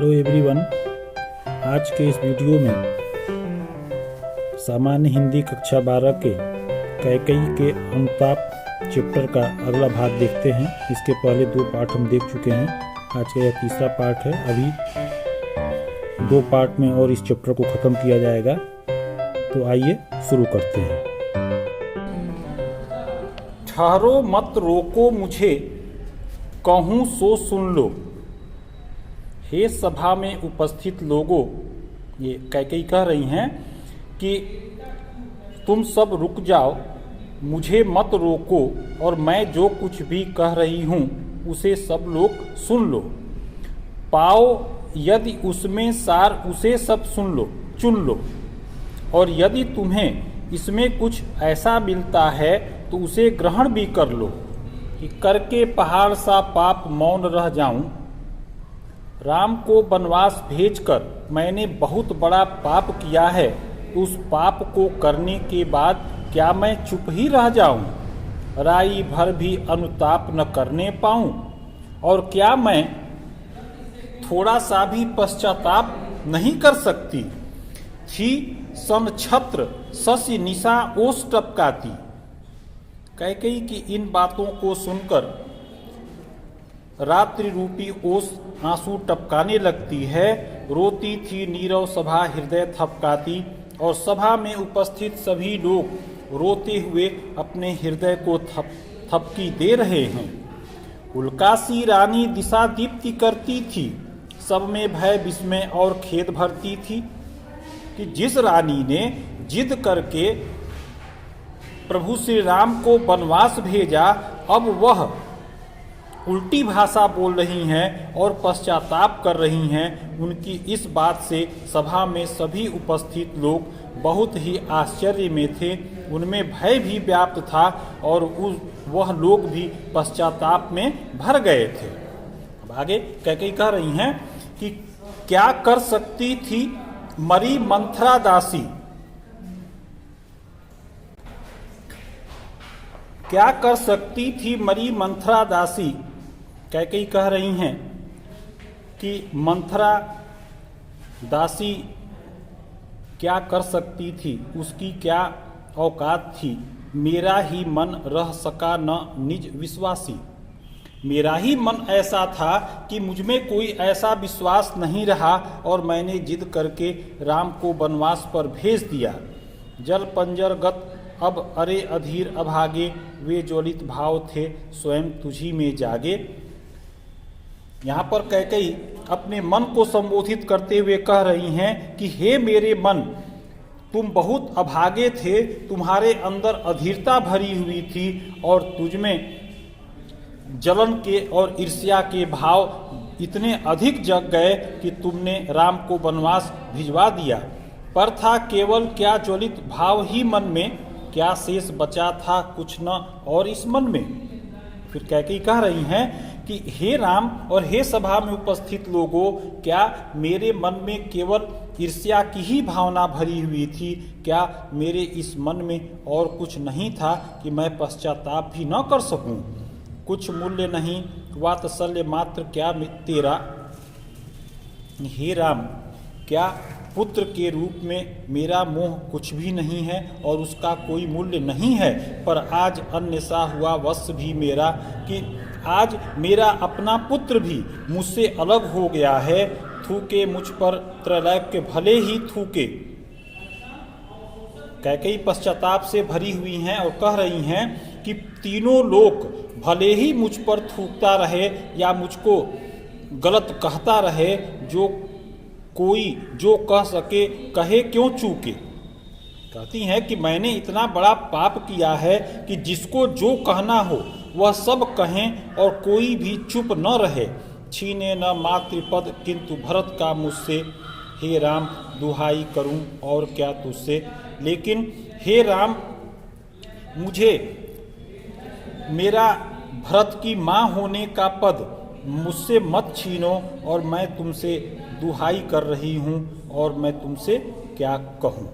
Hello everyone. आज के इस वीडियो में सामान्य हिंदी कक्षा 12 के कैकेयी के अनुताप चैप्टर का अगला भाग देखते हैं। इसके पहले 2 पार्ट हम देख चुके हैं। आज का यह तीसरा पार्ट है। अभी 2 पार्ट में और इस चैप्टर को ख़त्म किया जाएगा। तो आइए शुरू करते हैं। ठहरो मत रोको मुझे, कहूँ सो सुन लो। हे सभा में उपस्थित लोगों, ये कैकेयी कह रही हैं कि तुम सब रुक जाओ, मुझे मत रोको और मैं जो कुछ भी कह रही हूँ उसे सब लोग सुन लो। पाओ यदि उसमें सार उसे सब सुन लो, चुन लो। और यदि तुम्हें इसमें कुछ ऐसा मिलता है तो उसे ग्रहण भी कर लो कि करके पहाड़ सा पाप मौन रह जाऊं। राम को वनवास भेजकर मैंने बहुत बड़ा पाप किया है, तो उस पाप को करने के बाद क्या मैं चुप ही रह जाऊं? राई भर भी अनुताप न करने पाऊं? और क्या मैं थोड़ा सा भी पश्चाताप नहीं कर सकती? थी सन छत्र शशि निशा ओस टपकाती। कैकेयी की इन बातों को सुनकर रात्रि रूपी ओस आंसू टपकाने लगती है। रोती थी नीरव सभा हृदय थपकाती, और सभा में उपस्थित सभी लोग रोते हुए अपने हृदय को थपकी दे रहे हैं। उल्कासी रानी दिशा दीप्ति करती थी, सब में भय विस्मय और खेद भरती थी कि जिस रानी ने जिद करके प्रभु श्री राम को वनवास भेजा, अब वह उल्टी भाषा बोल रही हैं और पश्चाताप कर रही हैं। उनकी इस बात से सभा में सभी उपस्थित लोग बहुत ही आश्चर्य में थे। उनमें भय भी व्याप्त था और वह लोग भी पश्चाताप में भर गए थे। अब आगे कैकेयी कह रही हैं कि क्या कर सकती थी मरी मंथरा दासी, क्या कर सकती थी मरी मंथरा दासी। कैकेयी कह रही हैं कि मंथरा दासी क्या कर सकती थी, उसकी क्या औकात थी। मेरा ही मन रह सका न निज विश्वासी। मेरा ही मन ऐसा था कि मुझमें कोई ऐसा विश्वास नहीं रहा और मैंने जिद करके राम को वनवास पर भेज दिया। जल पंजर गत अब अरे अधीर अभागे, वे ज्वलित भाव थे स्वयं तुझी में जागे। यहाँ पर कैकेयी अपने मन को संबोधित करते हुए कह रही हैं कि हे मेरे मन, तुम बहुत अभागे थे, तुम्हारे अंदर अधीरता भरी हुई थी और तुझमें जलन के और ईर्ष्या के भाव इतने अधिक जग गए कि तुमने राम को वनवास भिजवा दिया। पर था केवल क्या ज्वलित भाव ही मन में, क्या शेष बचा था कुछ न और इस मन में। फिर कैकेयी कह रही हैं कि हे राम और हे सभा में उपस्थित लोगों, क्या मेरे मन में केवल ईर्ष्या की ही भावना भरी हुई थी? क्या मेरे इस मन में और कुछ नहीं था कि मैं पश्चाताप भी न कर सकूं? कुछ मूल्य नहीं वात्सल्य मात्र क्या तेरा। हे राम, क्या पुत्र के रूप में मेरा मोह कुछ भी नहीं है और उसका कोई मूल्य नहीं है? पर आज अन्य सा हुआ वश भी मेरा कि आज मेरा अपना पुत्र भी मुझसे अलग हो गया है। थूके मुझ पर त्रैलोक्य भले ही थूके। कैकेयी पश्चाताप से भरी हुई हैं और कह रही हैं कि तीनों लोग भले ही मुझ पर थूकता रहे या मुझको गलत कहता रहे, जो कोई जो कह सके कहे क्यों चूके। कहती हैं कि मैंने इतना बड़ा पाप किया है कि जिसको जो कहना हो वह सब कहें और कोई भी चुप न रहे। छीने न मातृपद किंतु भरत का मुझसे, हे राम दुहाई करूं और क्या तुझसे। लेकिन हे राम, मुझे मेरा भरत की माँ होने का पद मुझसे मत छीनो, और मैं तुमसे दुहाई कर रही हूँ और मैं तुमसे क्या कहूँ।